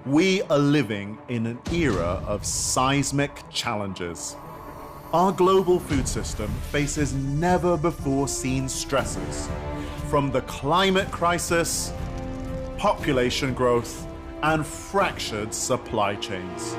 We are living in an era of seismic challenges. Our global food system faces never-before-seen stresses, from the climate crisis, population growth, and fractured supply chains.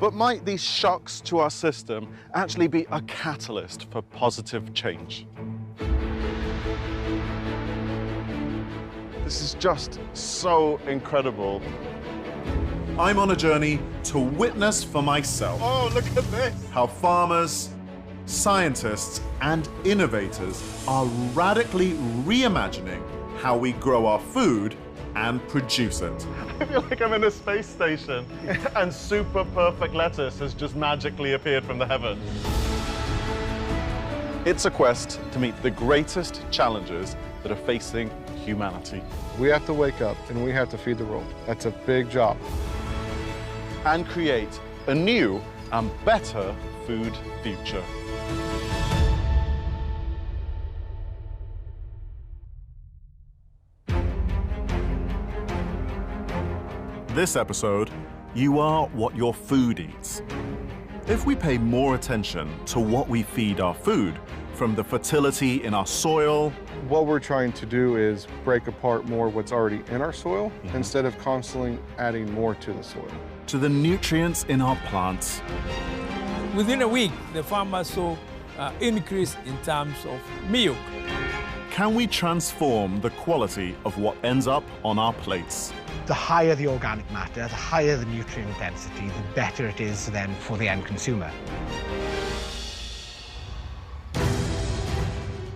But might these shocks to our system actually be a catalyst for positive change? This is just so incredible. I'm on a journey to witness for myself. Oh, look at this! How farmers, scientists, and innovators are radically reimagining how we grow our food and produce it. I feel like I'm in a space station and super perfect lettuce has just magically appeared from the heavens. It's a quest to meet the greatest challenges that are facing humanity. We have to wake up and we have to feed the world. That's a big job. And create a new and better food future. This episode, you are what your food eats. If we pay more attention to what we feed our food, from the fertility in our soil. What we're trying to do is break apart more what's already in our soil instead of constantly adding more to the soil. To the nutrients in our plants. Within a week, the farmers saw increase in terms of milk. Can we transform the quality of what ends up on our plates? The higher the organic matter, the higher the nutrient density, the better it is then for the end consumer.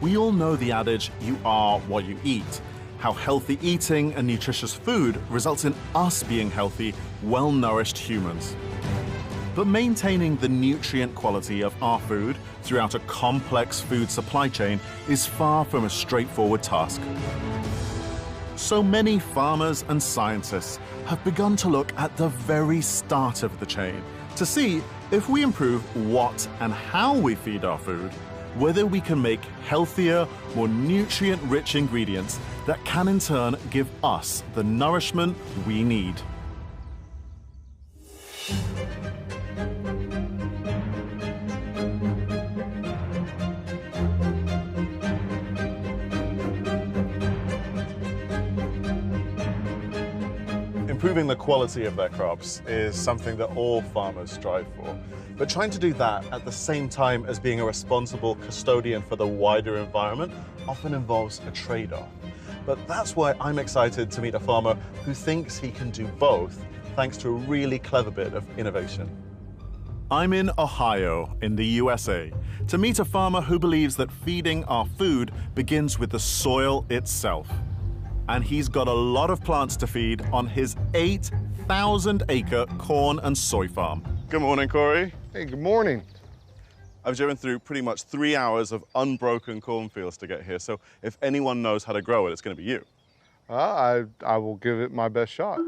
We all know the adage, you are what you eat. How healthy eating and nutritious food results in us being healthy, well-nourished humans. But maintaining the nutrient quality of our food throughout a complex food supply chain is far from a straightforward task. So many farmers and scientists have begun to look at the very start of the chain to see if we improve what and how we feed our food, whether we can make healthier, more nutrient-rich ingredients that can in turn give us the nourishment we need. Improving the quality of their crops is something that all farmers strive for. But trying to do that at the same time as being a responsible custodian for the wider environment often involves a trade-off. But that's why I'm excited to meet a farmer who thinks he can do both, thanks to a really clever bit of innovation. I'm in Ohio, in the USA, to meet a farmer who believes that feeding our food begins with the soil itself. And he's got a lot of plants to feed on his 8,000-acre corn and soy farm. Good morning, Corey. Hey, good morning. I've driven through pretty much 3 hours of unbroken cornfields to get here, so if anyone knows how to grow it, it's going to be you. I will give it my best shot.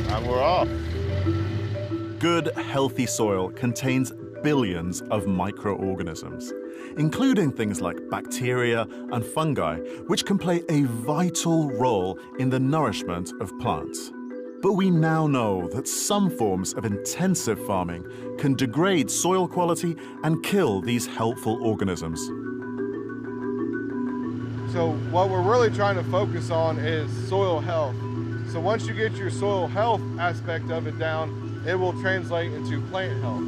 And we're off. Good, healthy soil contains billions of microorganisms, including things like bacteria and fungi, which can play a vital role in the nourishment of plants. But we now know that some forms of intensive farming can degrade soil quality and kill these helpful organisms. So what we're really trying to focus on is soil health. So once you get your soil health aspect of it down, it will translate into plant health.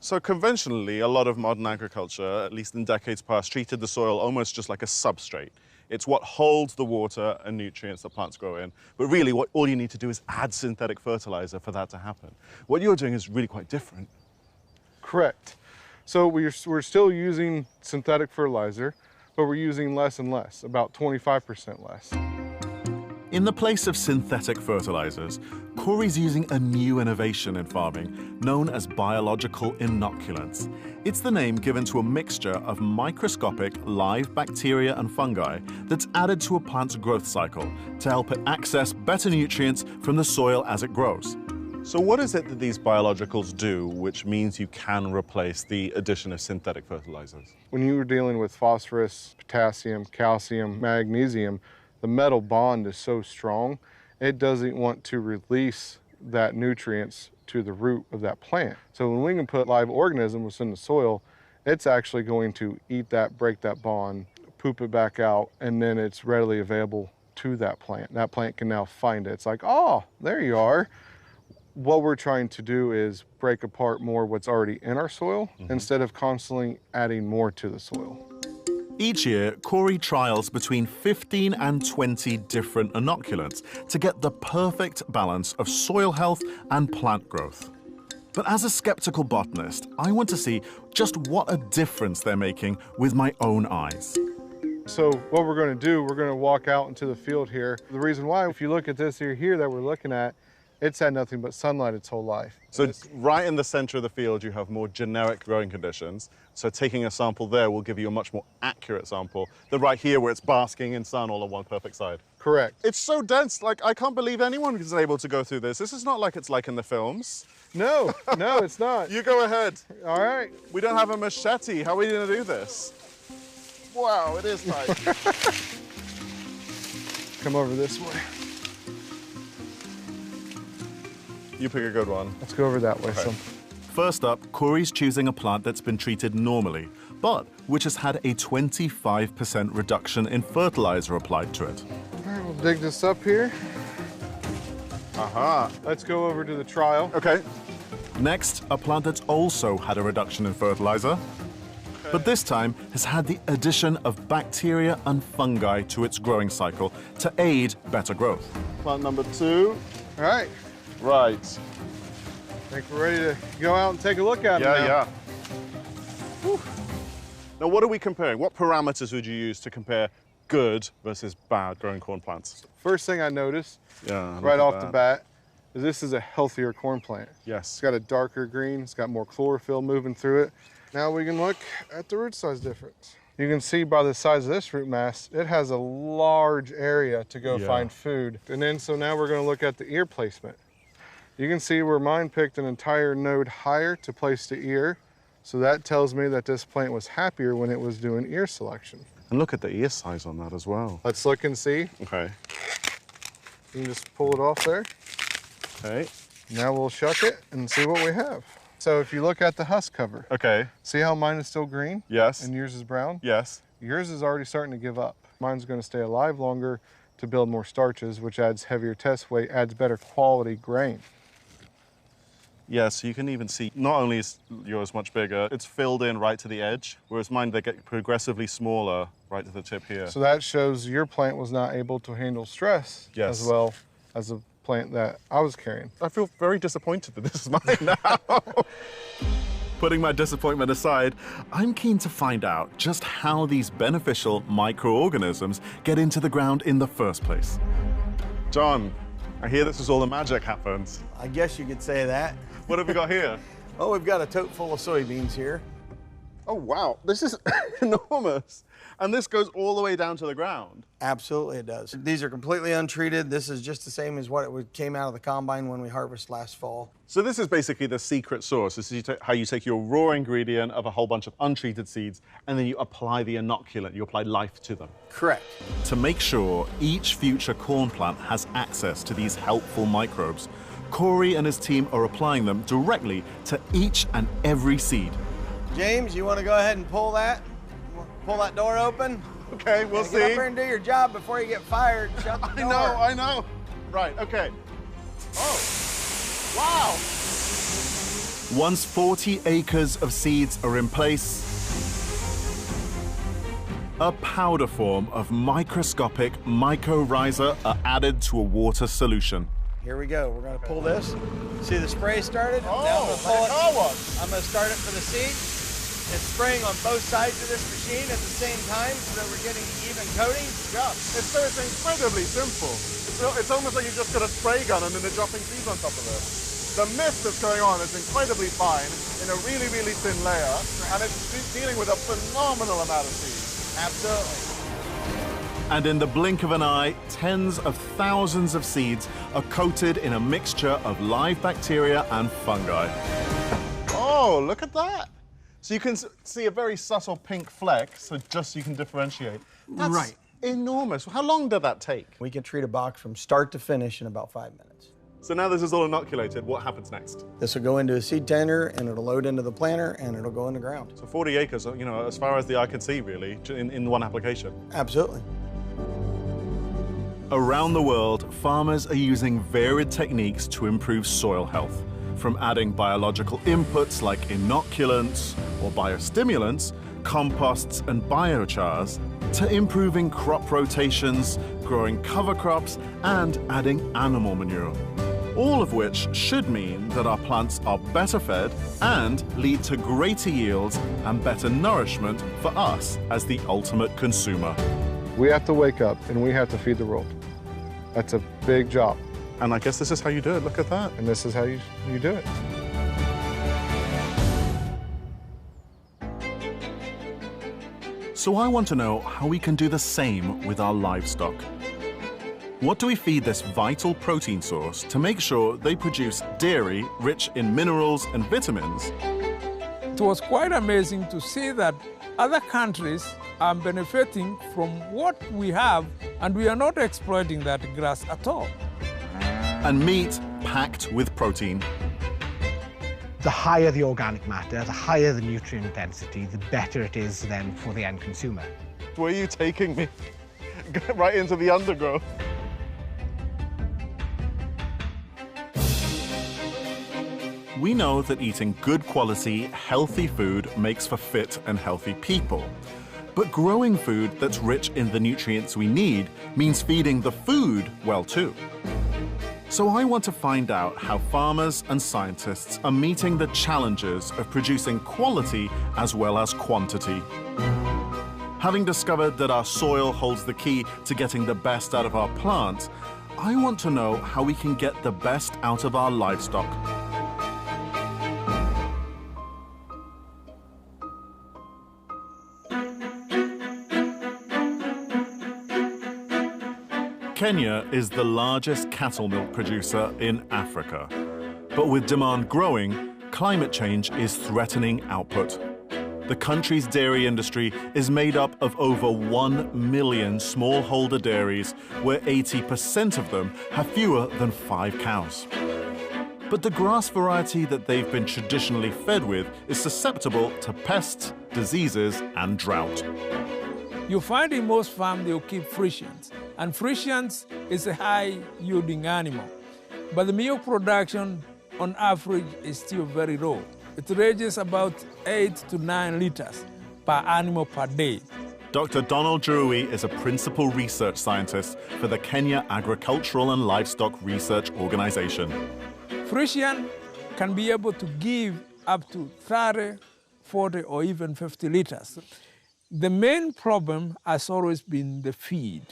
So conventionally, a lot of modern agriculture, at least in decades past, treated the soil almost just like a substrate. It's what holds the water and nutrients that plants grow in. But really, all you need to do is add synthetic fertilizer for that to happen. What you're doing is really quite different. Correct. So we're still using synthetic fertilizer, but we're using less and less, about 25% less. In the place of synthetic fertilizers, Corey's using a new innovation in farming known as biological inoculants. It's the name given to a mixture of microscopic live bacteria and fungi that's added to a plant's growth cycle to help it access better nutrients from the soil as it grows. So what is it that these biologicals do, which means you can replace the addition of synthetic fertilizers? When you were dealing with phosphorus, potassium, calcium, magnesium, the metal bond is so strong, it doesn't want to release that nutrients to the root of that plant. So when we can put live organisms in the soil, it's actually going to eat that, break that bond, poop it back out, and then it's readily available to that plant. That plant can now find it. It's like, oh, there you are. What we're trying to do is break apart more what's already in our soil instead of constantly adding more to the soil. Each year, Corey trials between 15 and 20 different inoculants to get the perfect balance of soil health and plant growth. But as a skeptical botanist, I want to see just what a difference they're making with my own eyes. So what we're going to do, we're going to walk out into the field here. The reason why, if you look at this here that we're looking at, it's had nothing but sunlight its whole life. So right in the center of the field, you have more generic growing conditions. So taking a sample there will give you a much more accurate sample than right here where it's basking in sun all on one perfect side. Correct. It's so dense, like I can't believe anyone is able to go through this. This is not like it's like in the films. No, no, it's not. You go ahead. All right. We don't have a machete. How are we gonna do this? Wow, it is tight. Come over this way. You pick a good one. Let's go over that way. Okay. Some. First up, Corey's choosing a plant that's been treated normally, but which has had a 25% reduction in fertilizer applied to it. All right, we'll dig this up here. Aha. Let's go over to the trial. Okay. Next, a plant that's also had a reduction in fertilizer, but this time has had the addition of bacteria and fungi to its growing cycle to aid better growth. Plant number 2. All right. Right. I think we're ready to go out and take a look at it now. Yeah. Whew. Now, what are we comparing? What parameters would you use to compare good versus bad growing corn plants? First thing I noticed Yeah. right off the bat is this is a healthier corn plant. Yes. It's got a darker green. It's got more chlorophyll moving through it. Now we can look at the root size difference. You can see by the size of this root mass, it has a large area to go find food. And then, so now we're going to look at the ear placement. You can see where mine picked an entire node higher to place the ear. So that tells me that this plant was happier when it was doing ear selection. And look at the ear size on that as well. Let's look and see. Okay. You can just pull it off there. Okay. Now we'll shuck it and see what we have. So if you look at the husk cover, Okay. see how mine is still green? Yes. And yours is brown? Yes. Yours is already starting to give up. Mine's going to stay alive longer to build more starches, which adds heavier test weight, adds better quality grain. Yeah, so you can even see, not only is yours much bigger, it's filled in right to the edge, whereas mine, they get progressively smaller right to the tip here. So that shows your plant was not able to handle stress Yes. as well as the plant that I was carrying. I feel very disappointed that this is mine now. Putting my disappointment aside, I'm keen to find out just how these beneficial microorganisms get into the ground in the first place. John, I hear this is all the magic happens. I guess you could say that. What have we got here? Oh, we've got a tote full of soybeans here. Oh, wow, this is enormous. And this goes all the way down to the ground. Absolutely it does. These are completely untreated. This is just the same as what came out of the combine when we harvested last fall. So this is basically the secret sauce. This is how you take your raw ingredient of a whole bunch of untreated seeds and then you apply the inoculant, you apply life to them. Correct. To make sure each future corn plant has access to these helpful microbes, Corey and his team are applying them directly to each and every seed. James, you want to go ahead and pull that door open? Okay, we'll see. Get up there and do your job before you get fired. Shut the door. I know. Right, okay. Oh, wow. Once 40 acres of seeds are in place, a powder form of microscopic mycorrhiza are added to a water solution. Here we go. We're going to pull this. See the spray started? Oh, now I'm going to pull it. car wash. I'm going to start it for the seed. It's spraying on both sides of this machine at the same time so that we're getting even coating. Yeah, it's incredibly simple. It's almost like you've just got a spray gun and then they're dropping seeds on top of it. The mist that's going on is incredibly fine in a really, really thin layer, and it's dealing with a phenomenal amount of seeds. Absolutely. And in the blink of an eye, tens of thousands of seeds are coated in a mixture of live bacteria and fungi. Oh, look at that. So you can see a very subtle pink fleck, so just so you can differentiate. That's right. Enormous. How long did that take? We can treat a box from start to finish in about 5 minutes. So now this is all inoculated, what happens next? This will go into a seed tender, and it'll load into the planter, and it'll go in the ground. So 40 acres, you know, as far as the eye can see, really, in one application. Absolutely. Around the world, farmers are using varied techniques to improve soil health, from adding biological inputs like inoculants or biostimulants, composts and biochars, to improving crop rotations, growing cover crops, and adding animal manure. All of which should mean that our plants are better fed and lead to greater yields and better nourishment for us as the ultimate consumer. We have to wake up and we have to feed the world. That's a big job. And I guess this is how you do it. Look at that. And this is how you do it. So I want to know how we can do the same with our livestock. What do we feed this vital protein source to make sure they produce dairy rich in minerals and vitamins? It was quite amazing to see that other countries are benefiting from what we have, and we are not exploiting that grass at all. And meat packed with protein. The higher the organic matter, the higher the nutrient density, the better it is then for the end consumer. Where are you taking me? Right into the undergrowth. We know that eating good quality, healthy food makes for fit and healthy people. But growing food that's rich in the nutrients we need means feeding the food well too. So I want to find out how farmers and scientists are meeting the challenges of producing quality as well as quantity. Having discovered that our soil holds the key to getting the best out of our plants, I want to know how we can get the best out of our livestock. Kenya is the largest cattle milk producer in Africa. But with demand growing, climate change is threatening output. The country's dairy industry is made up of over 1 million smallholder dairies, where 80% of them have fewer than 5 cows. But the grass variety that they've been traditionally fed with is susceptible to pests, diseases, and drought. You find in most farms they'll keep Friesians, and Friesians is a high-yielding animal. But the milk production, on average, is still very low. It ranges about 8 to 9 liters per animal per day. Dr. Donald Jerui is a principal research scientist for the Kenya Agricultural and Livestock Research Organization. Friesian can be able to give up to 30, 40, or even 50 liters. The main problem has always been the feed.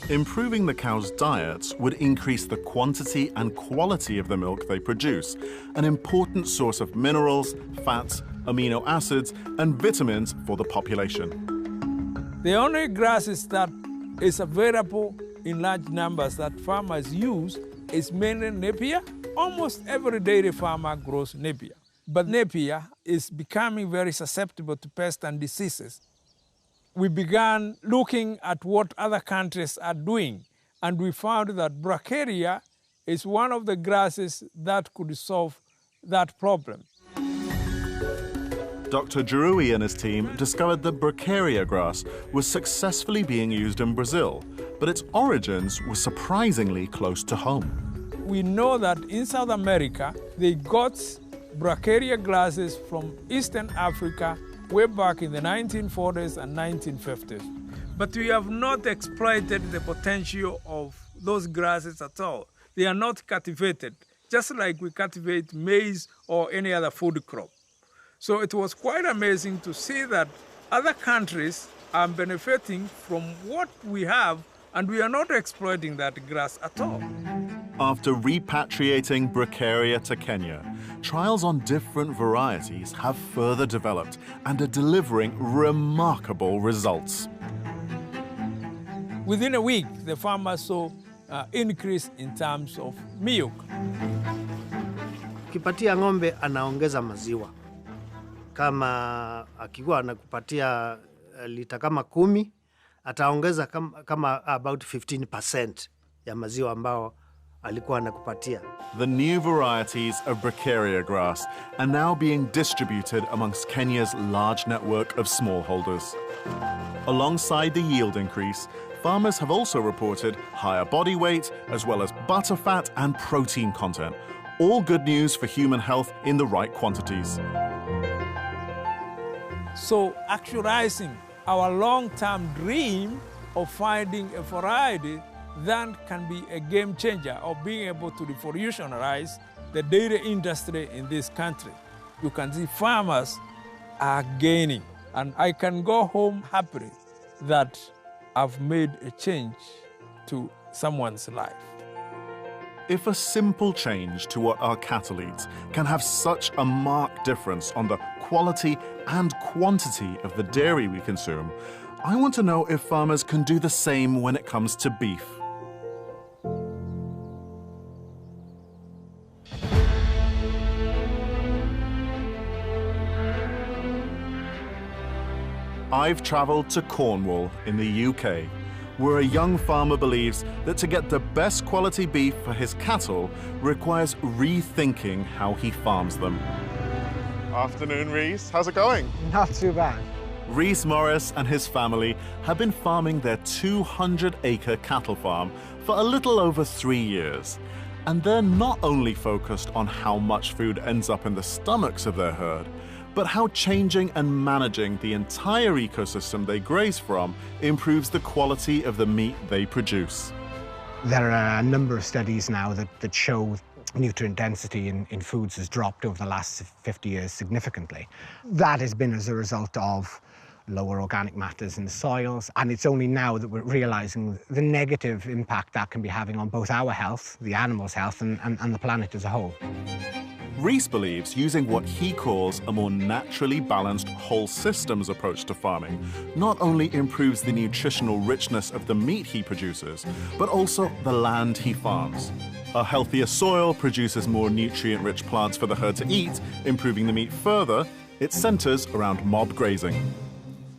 Improving the cows' diets would increase the quantity and quality of the milk they produce, an important source of minerals, fats, amino acids, and vitamins for the population. The only grasses that is available in large numbers that farmers use is mainly Napier. Almost every dairy farmer grows Napier. But Napier is becoming very susceptible to pests and diseases. We began looking at what other countries are doing, and we found that Bracharia is one of the grasses that could solve that problem. Dr. Jerui and his team discovered that Bracharia grass was successfully being used in Brazil, but its origins were surprisingly close to home. We know that in South America, they got Bracharia grasses from Eastern Africa way back in the 1940s and 1950s. But we have not exploited the potential of those grasses at all. They are not cultivated, just like we cultivate maize or any other food crop. So it was quite amazing to see that other countries are benefiting from what we have, and we are not exploiting that grass at all. After repatriating Bracharia to Kenya, trials on different varieties have further developed and are delivering remarkable results. Within a week, the farmers saw increase in terms of milk. Ukipatia ng'ombe anaongeza maziwa. Kama akikuwa anakupatia lita kama 10, ataongeza kama about 15% ya maziwa ambao alikuwa anakupatia. The new varieties of bracharia grass are now being distributed amongst Kenya's large network of smallholders. Alongside the yield increase, farmers have also reported higher body weight as well as butter fat and protein content. All good news for human health in the right quantities. So actualizing our long-term dream of finding a variety that can be a game changer of being able to revolutionize the dairy industry in this country. You can see farmers are gaining, and I can go home happily that I've made a change to someone's life. If a simple change to what our cattle eat can have such a marked difference on the quality and quantity of the dairy we consume, I want to know if farmers can do the same when it comes to beef. I've travelled to Cornwall in the UK, where a young farmer believes that to get the best quality beef for his cattle requires rethinking how he farms them. Afternoon, Reese. How's it going? Not too bad. Reese Morris and his family have been farming their 200-acre cattle farm for a little over 3 years. And they're not only focused on how much food ends up in the stomachs of their herd, but how changing and managing the entire ecosystem they graze from improves the quality of the meat they produce. There are a number of studies now that show nutrient density in foods has dropped over the last 50 years significantly. That has been as a result of lower organic matters in the soils, and it's only now that we're realizing the negative impact that can be having on both our health, the animals' health, and the planet as a whole. Reese believes using what he calls a more naturally balanced whole systems approach to farming not only improves the nutritional richness of the meat he produces, but also the land he farms. A healthier soil produces more nutrient-rich plants for the herd to eat, improving the meat further. It centers around mob grazing.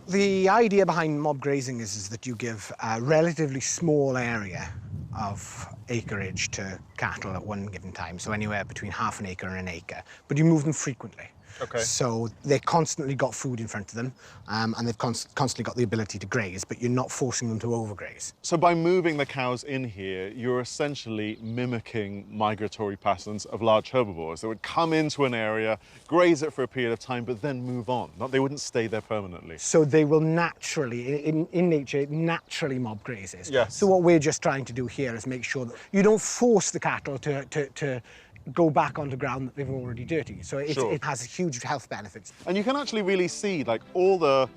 The idea behind mob grazing is that you give a relatively small area of acreage to cattle at one given time, so anywhere between half an acre and an acre, but you move them frequently. Okay. So they constantly got food in front of them, and they've constantly got the ability to graze, but you're not forcing them to overgraze. So by moving the cows in here, you're essentially mimicking migratory patterns of large herbivores that would come into an area, graze it for a period of time, but then move on. They wouldn't stay there permanently. So they will naturally, in nature, naturally mob grazes. Yes. So what we're just trying to do here is make sure that you don't force the cattle to go back onto ground that they've already dirty. So it has huge health benefits. And you can actually really see, like, all the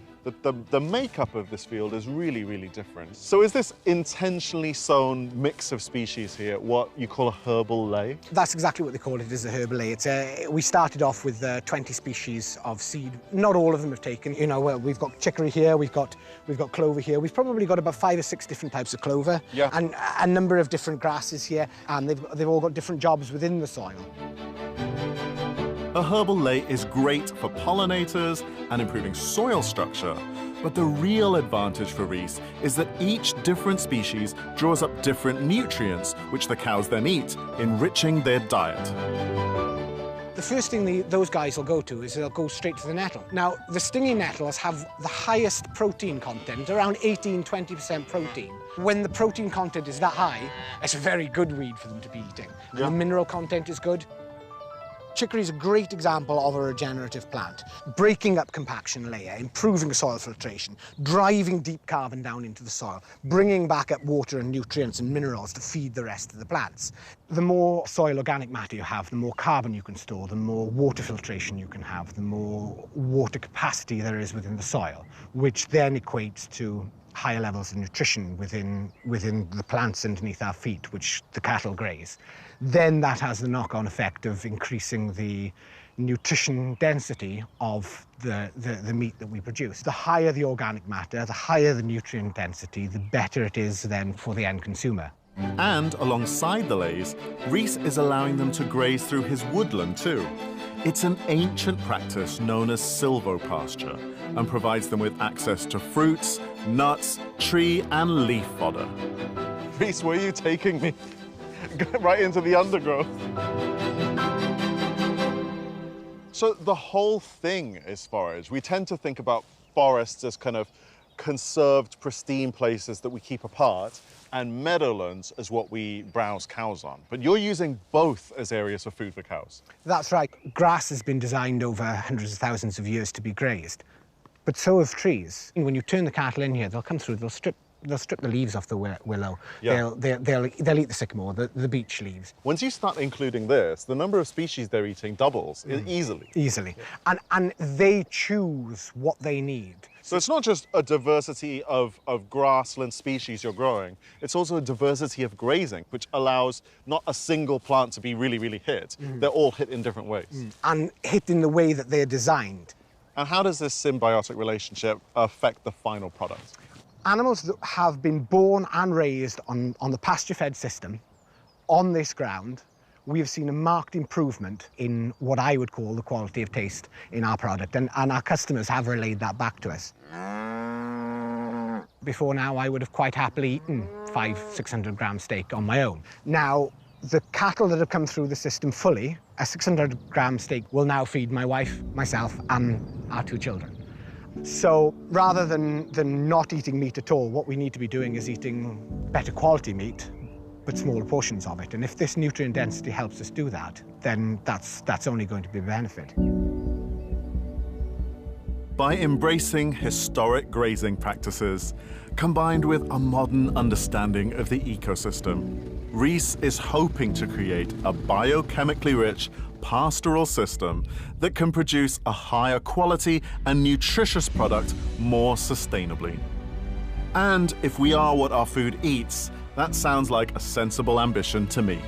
makeup of this field is really, really different. So is this intentionally sown mix of species here what you call a herbal ley? That's exactly what they call it, is a herbal ley. We started off with 20 species of seed. Not all of them have taken. You know, well, we've got chicory here, we've got clover here. We've probably got about 5 or 6 different types of clover, yeah, and a number of different grasses here, and they've all got different jobs within the soil. A herbal ley is great for pollinators and improving soil structure, but the real advantage for Reese is that each different species draws up different nutrients, which the cows then eat, enriching their diet. The first thing those guys will go to is they'll go straight to the nettle. Now, the stinging nettles have the highest protein content, around 18–20% protein. When the protein content is that high, it's a very good weed for them to be eating. And the mineral content is good. Chicory is a great example of a regenerative plant, breaking up compaction layer, improving soil filtration, driving deep carbon down into the soil, bringing back up water and nutrients and minerals to feed the rest of the plants. The more soil organic matter you have, the more carbon you can store, the more water filtration you can have, the more water capacity there is within the soil, which then equates to higher levels of nutrition within the plants underneath our feet, which the cattle graze. Then that has the knock-on effect of increasing the nutrition density of the meat that we produce. The higher the organic matter, the higher the nutrient density, the better it is then for the end consumer. And alongside the lays, Reese is allowing them to graze through his woodland too. It's an ancient practice known as silvopasture and provides them with access to fruits, nuts, tree and leaf fodder. Reese, where are you taking me? Right into the undergrowth. So the whole thing is forage. We tend to think about forests as kind of conserved, pristine places that we keep apart, and meadowlands as what we browse cows on. But you're using both as areas for food for cows. That's right. Grass has been designed over hundreds of thousands of years to be grazed, but so have trees. When you turn the cattle in here, they'll come through, they'll strip the leaves off the willow. Yeah. They'll eat the sycamore, the beech leaves. Once you start including this, the number of species they're eating doubles easily. Easily. And they choose what they need. So it's not just a diversity of grassland species you're growing, it's also a diversity of grazing, which allows not a single plant to be really, really hit. They're all hit in different ways. And hit in the way that they're designed. And how does this symbiotic relationship affect the final product? Animals that have been born and raised on the pasture-fed system on this ground, we have seen a marked improvement in what I would call the quality of taste in our product, and our customers have relayed that back to us. Before now, I would have quite happily eaten 500-600 gram steak on my own. Now, the cattle that have come through the system fully, a 600 gram steak will now feed my wife, myself, and our 2 children. So rather than not eating meat at all, what we need to be doing is eating better quality meat, but smaller portions of it. And if this nutrient density helps us do that, then that's only going to be a benefit. By embracing historic grazing practices, combined with a modern understanding of the ecosystem, Reese is hoping to create a biochemically rich pastoral system that can produce a higher quality and nutritious product more sustainably. And if we are what our food eats, that sounds like a sensible ambition to me.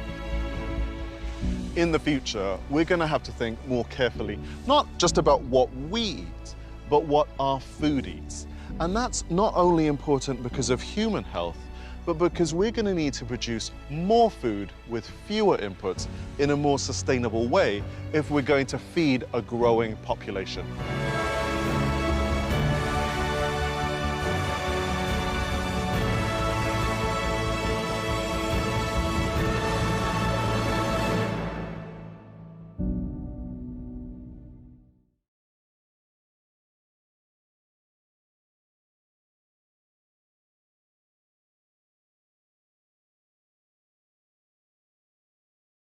In the future, we're going to have to think more carefully, not just about what we eat, but what our food eats. And that's not only important because of human health, but because we're going to need to produce more food with fewer inputs in a more sustainable way if we're going to feed a growing population.